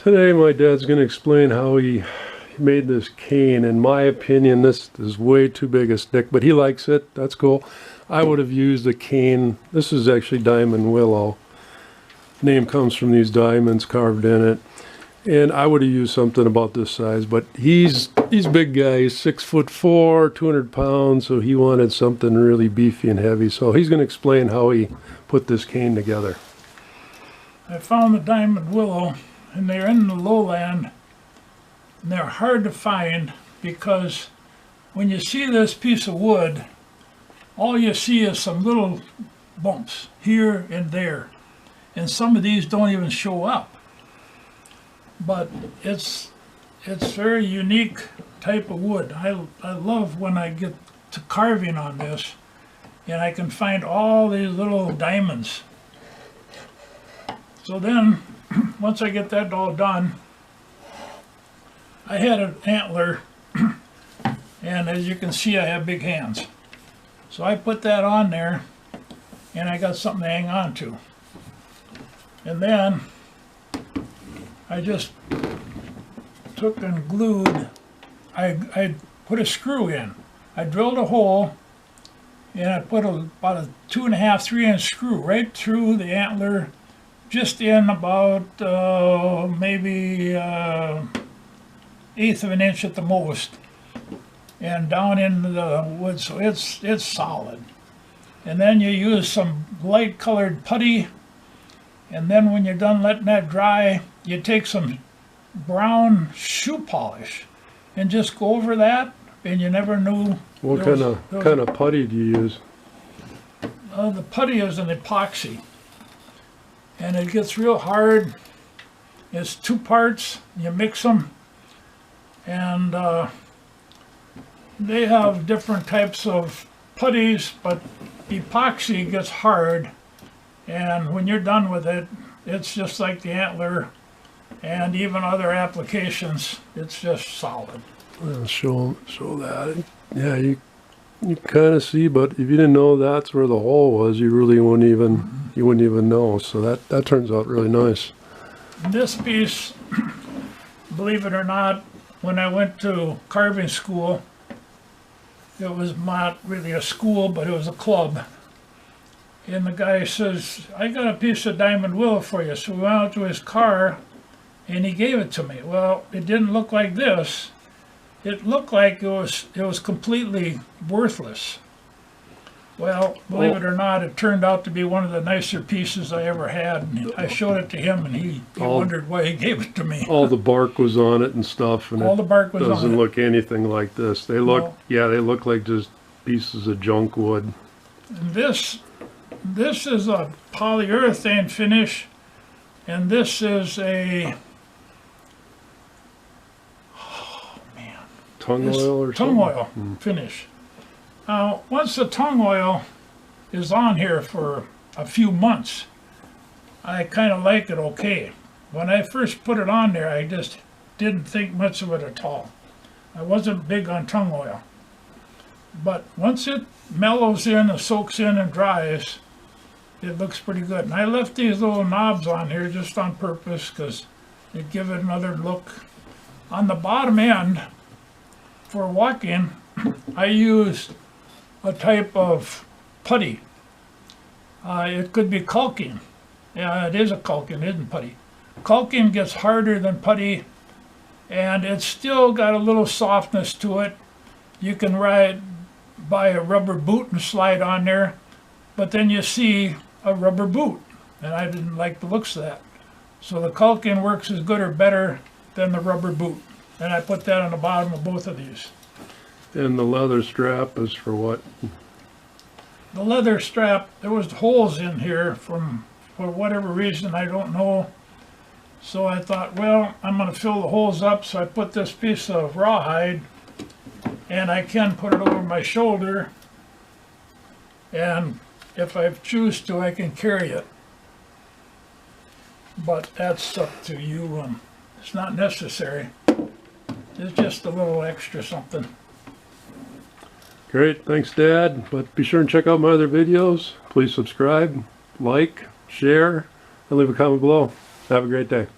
Today my dad's going to explain how he made this cane. In my opinion, this is way too big a stick, but he likes it. That's cool. I would have used a cane. This is actually diamond willow. Name comes from these diamonds carved in it. And I would have used something about this size, but he's big guy. He's 6'4", 200 pounds, so he wanted something really beefy and heavy. So he's going to explain how he put this cane together. I found the diamond willow, and they're in the lowland, and they're hard to find because when you see this piece of wood, all you see is some little bumps here and there, and some of these don't even show up. But it's very unique type of wood. I love when I get to carving on this, and I can find all these little diamonds. So then, once I get that all done, I had an antler, and as you can see, I have big hands. So I put that on there, and I got something to hang on to. And then I just took and glued, I put a screw in. I drilled a hole, and I put about a 2.5, 3 inch screw right through the antler, just in about maybe 1/8 of an inch at the most, and down into the wood, so it's solid. And then you use some light colored putty, and then when you're done letting that dry, you take some brown shoe polish and just go over that, and you never knew. What kind of putty do you use? The putty is an epoxy, and it gets real hard. It's 2 parts. You mix them, and they have different types of putties, but epoxy gets hard, and when you're done with it, it's just like the antler and even other applications. It's just solid. I'll show that. Yeah, you kind of see, but if you didn't know that's where the hole was, you really wouldn't even know. So that turns out really nice. This piece, believe it or not, when I went to carving school, it was not really a school, but it was a club. And the guy says, "I got a piece of diamond willow for you." So we went out to his car, and he gave it to me. Well, it didn't look like this. It looked like it was completely worthless. Well, believe it or not, it turned out to be one of the nicer pieces I ever had. And I showed it to him, and he wondered why he gave it to me. All the bark was on it and stuff, and all the bark was on it. Doesn't look anything like this. They look, yeah, they look like just pieces of junk wood. And this is a polyurethane finish, and this is a tung oil or tongue something? oil finish. Now, once the tongue oil is on here for a few months, I kind of like it okay. When I first put it on there, I just didn't think much of it at all. I wasn't big on tongue oil. But once it mellows in and soaks in and dries, it looks pretty good. And I left these little knobs on here just on purpose because it give it another look. On the bottom end, for walking, I used a type of putty. It could be caulking. Yeah, it is a caulking, it isn't putty. Caulking gets harder than putty, and it's still got a little softness to it. You can buy a rubber boot and slide on there, but then you see a rubber boot, and I didn't like the looks of that. So the caulking works as good or better than the rubber boot. And I put that on the bottom of both of these. And the leather strap is for what? The leather strap, there was holes in here for whatever reason, I don't know. So I thought, well, I'm going to fill the holes up. So I put this piece of rawhide, and I can put it over my shoulder. And if I choose to, I can carry it. But that's up to you. It's not necessary. It's just a little extra something. Great, thanks Dad. But be sure and check out my other videos. Please subscribe, like, share, and leave a comment below. Have a great day.